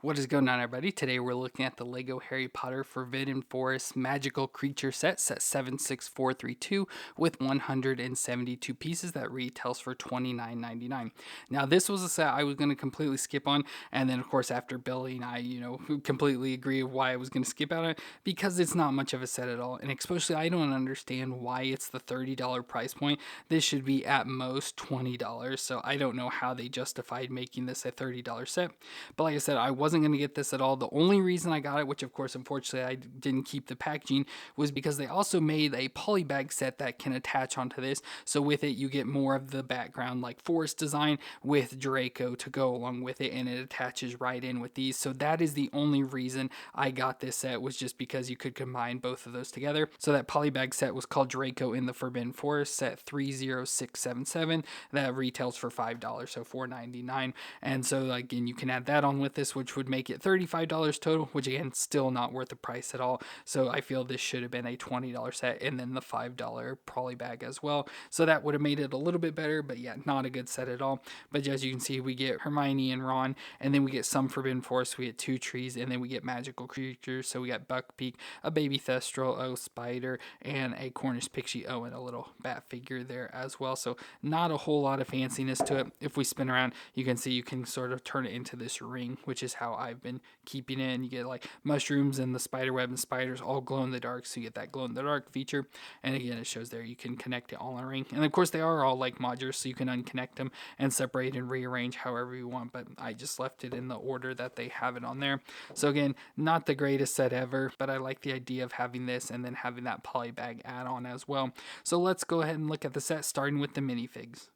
What is going on, everybody? Today we're looking at the Lego Harry Potter Forbidden Forest Magical Creature set 76432 with 172 pieces that retails for $29.99. Now, this was a set I was going to completely skip on, and then of course after Billy and I, completely agree of why I was going to skip out on it because it's not much of a set at all, and especially I don't understand why it's the $30 price point. This should be at most $20, so I don't know how they justified making this a $30 set. But like I said, I wasn't going to get this at all. The only reason I got it, which of course, unfortunately, I didn't keep the packaging, was because they also made a polybag set that can attach onto this. So with it, you get more of the background like forest design with Draco to go along with it, and it attaches right in with these. So that is the only reason I got this set, was just because you could combine both of those together. So that polybag set was called Draco in the Forbidden Forest, set 30677. That retails for $5, so $4.99. And so again, you can add that on with this, which would make it $35 total, which again, still not worth the price at all. So I feel this should have been a $20 set, and then the $5 polybag as well. So that would have made it a little bit better, but yeah, not a good set at all. But as you can see, we get Hermione and Ron, and then we get some Forbidden Forest, we get 2 trees, and then we get magical creatures. So we got Buckbeak, a baby Thestral, a spider, and a Cornish Pixie, and a little bat figure there as well. So not a whole lot of fanciness to it. If we spin around, you can see you can sort of turn it into this ring, which is how I've been keeping it. And you get like mushrooms and the spider web and spiders all glow in the dark, so you get that glow in the dark feature. And again, it shows there you can connect it all in a ring. And of course, they are all like modulars, so you can unconnect them and separate and rearrange however you want. But I just left it in the order that they have it on there. So again, not the greatest set ever, but I like the idea of having this and then having that polybag add-on as well. So let's go ahead and look at the set, starting with the minifigs.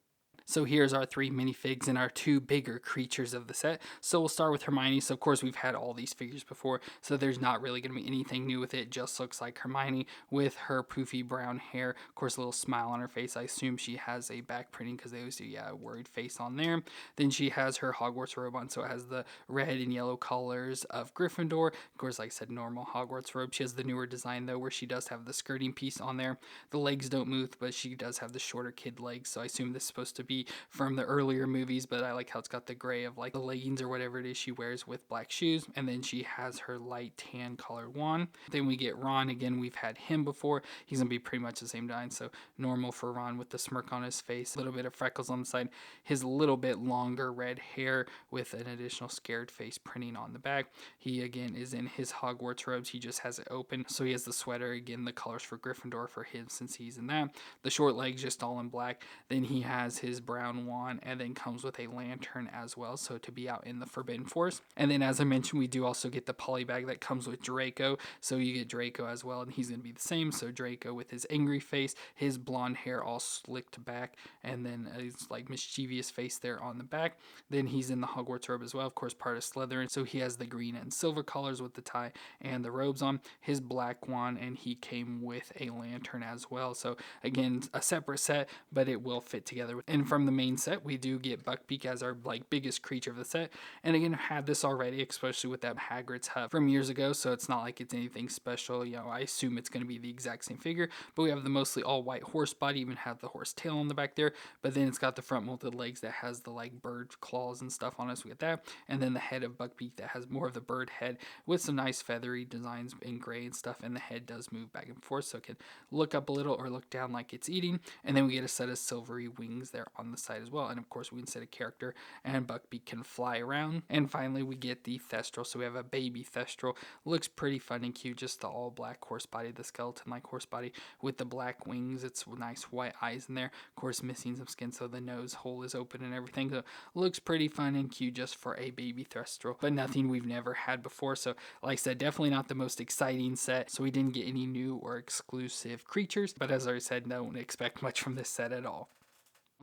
So here's our 3 minifigs and our 2 bigger creatures of the set. So we'll start with Hermione. So of course we've had all these figures before, so there's not really going to be anything new with it. It just looks like Hermione with her poofy brown hair. Of course, a little smile on her face. I assume she has a back printing because they always do, a worried face on there. Then she has her Hogwarts robe on, so it has the red and yellow colors of Gryffindor. Of course, like I said, normal Hogwarts robe. She has the newer design though, where she does have the skirting piece on there. The legs don't move, but she does have the shorter kid legs, so I assume this is supposed to be from the earlier movies, but I like how it's got the gray of like the leggings or whatever it is she wears with black shoes. And then she has her light tan colored wand. Then we get Ron. Again, we've had him before. He's gonna be pretty much the same design, so normal for Ron with the smirk on his face, a little bit of freckles on the side, his little bit longer red hair with an additional scared face printing on the back. He again is in his Hogwarts robes. He just has it open, so he has the sweater, again the colors for Gryffindor for him since he's in that. The short legs just all in black. Then he has his brown wand, and then comes with a lantern as well, so to be out in the Forbidden Forest. And then as I mentioned, we do also get the polybag that comes with Draco, so you get Draco as well, and he's going to be the same. So Draco with his angry face, his blonde hair all slicked back, and then his like mischievous face there on the back. Then he's in the Hogwarts robe as well, of course part of Slytherin, so he has the green and silver colors with the tie and the robes on, his black wand, and he came with a lantern as well. So again, a separate set, but it will fit together. And from the main set, we do get Buckbeak as our like biggest creature of the set. And again, had this already, especially with that Hagrid's hut from years ago, so it's not like it's anything special. I assume it's going to be the exact same figure, but we have the mostly all white horse body, even have the horse tail on the back there, but then it's got the front molded legs that has the like bird claws and stuff on it, so we get that. And then the head of Buckbeak that has more of the bird head with some nice feathery designs in gray and stuff, and the head does move back and forth, so it can look up a little or look down like it's eating. And then we get a set of silvery wings there on the side as well, and of course we can set a character, and Buckbeak can fly around. And finally we get the Thestral, so we have a baby Thestral. Looks pretty fun and cute, just the all black horse body, the skeleton like horse body with the black wings. It's nice white eyes in there, of course missing some skin, so the nose hole is open and everything. So looks pretty fun and cute just for a baby Thestral, but nothing we've never had before. So like I said, definitely not the most exciting set, so we didn't get any new or exclusive creatures, but as I said, don't expect much from this set at all.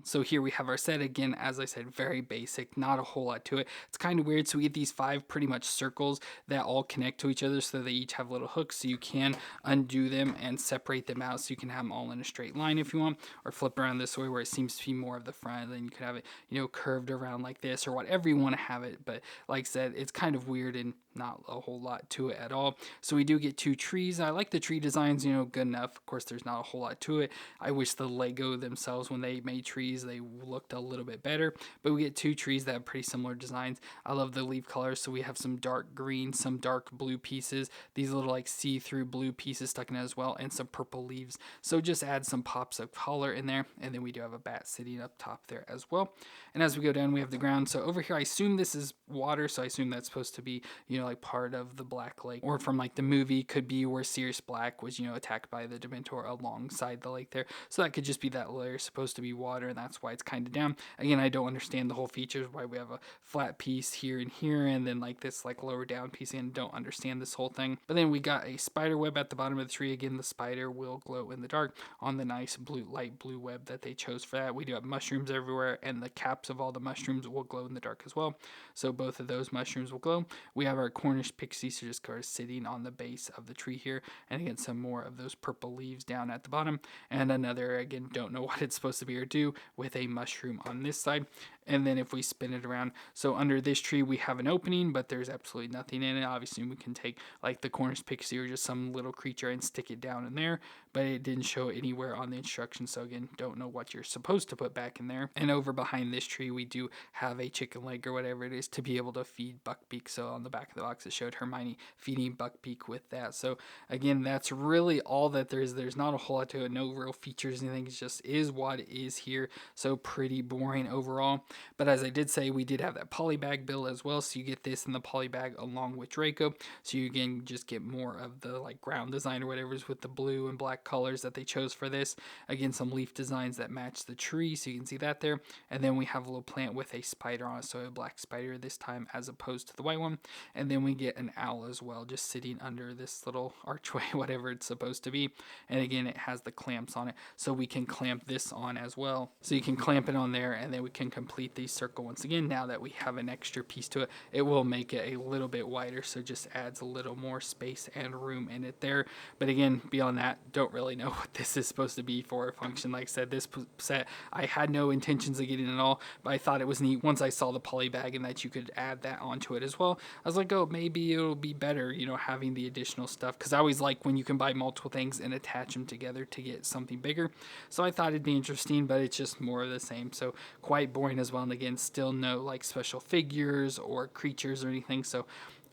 So here we have our set again, as I said, very basic, not a whole lot to it. It's kind of weird, so we get these 5 pretty much circles that all connect to each other, so they each have little hooks, so you can undo them and separate them out, so you can have them all in a straight line if you want, or flip around this way where it seems to be more of the front, and then you could have it, curved around like this, or whatever you want to have it. But like I said, it's kind of weird and not a whole lot to it at all. So we do get 2 trees. I like the tree designs, good enough. Of course, there's not a whole lot to it. I wish the Lego themselves, when they made trees, trees, they looked a little bit better, but we get 2 trees that have pretty similar designs. I love the leaf colors, so we have some dark green, some dark blue pieces, these little like see-through blue pieces stuck in it as well, and some purple leaves. So just add some pops of color in there, and then we do have a bat sitting up top there as well. And as we go down, we have the ground. So over here, I assume this is water, so I assume that's supposed to be, like part of the Black Lake, or from like the movie, could be where Sirius Black was, attacked by the Dementor alongside the lake there. So that could just be that layer supposed to be water, and that's why it's kind of down. Again, I don't understand the whole features, why we have a flat piece here and here, and then like this like lower down piece, and don't understand this whole thing. But then we got a spider web at the bottom of the tree. Again, the spider will glow in the dark on the nice light blue web that they chose for that. We do have mushrooms everywhere, and the caps of all the mushrooms will glow in the dark as well. So both of those mushrooms will glow. We have our Cornish Pixie, so just sitting on the base of the tree here, and again some more of those purple leaves down at the bottom, and another, again, don't know what it's supposed to be or do, with a mushroom on this side. And then if we spin it around, so under this tree we have an opening, but there's absolutely nothing in it. Obviously we can take like the Cornish Pixie or just some little creature and stick it down in there, but it didn't show anywhere on the instructions, so again, don't know what you're supposed to put back in there. And over behind this tree we do have a chicken leg or whatever it is to be able to feed Buckbeak. So on the back of the box it showed Hermione feeding Buckbeak with that. So again, that's really all that there is. There's not a whole lot to it, no real features, anything. It just is what it is here, so pretty boring overall. But as I did say, we did have that polybag build as well, so you get this in the polybag along with Draco, so you again just get more of the like ground design or whatever's with the blue and black colors that they chose for this. Again, some leaf designs that match the tree, so you can see that there. And then we have a little plant with a spider on it, so a black spider this time as opposed to the white one. And then we get an owl as well, just sitting under this little archway, whatever it's supposed to be. And again, it has the clamps on it, so we can clamp this on as well. So you can clamp it on there, and then we can complete the circle once again. Now that we have an extra piece to it, it will make it a little bit wider, so just adds a little more space and room in it there. But again, beyond that, don't really know what this is supposed to be for a function. Like I said, this set I had no intentions of getting it all, but I thought it was neat once I saw the polybag and that you could add that onto it as well. I was like, oh, maybe it'll be better, having the additional stuff, because I always like when you can buy multiple things and attach them together to get something bigger. So I thought it'd be interesting, but it's just more of the same, so quite boring as well. And again, still no like special figures or creatures or anything, so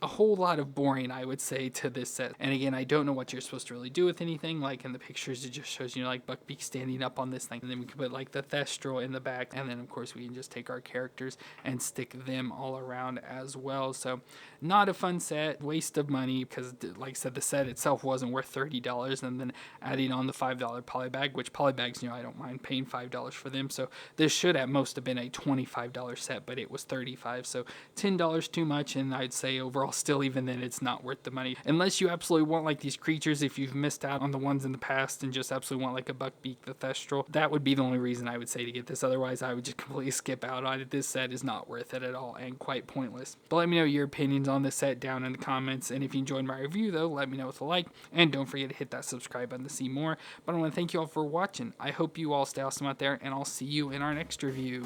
a whole lot of boring, I would say, to this set. And again, I don't know what you're supposed to really do with anything. Like in the pictures, it just shows, like Buckbeak standing up on this thing. And then we can put like the Thestral in the back. And then of course we can just take our characters and stick them all around as well. So not a fun set, waste of money, because like I said, the set itself wasn't worth $30. And then adding on the $5 polybag, which polybags, I don't mind paying $5 for them. So this should at most have been a $25 set, but it was $35. So $10 too much. And I'd say overall, still, even then, it's not worth the money, unless you absolutely want like these creatures. If you've missed out on the ones in the past and just absolutely want like a Buckbeak, the Thestral, that would be the only reason I would say to get this. Otherwise, I would just completely skip out on it. This set is not worth it at all and quite pointless. But let me know your opinions on this set down in the comments, and if you enjoyed my review though, let me know with a like, and don't forget to hit that subscribe button to see more. But I want to thank you all for watching. I hope you all stay awesome out there, and I'll see you in our next review.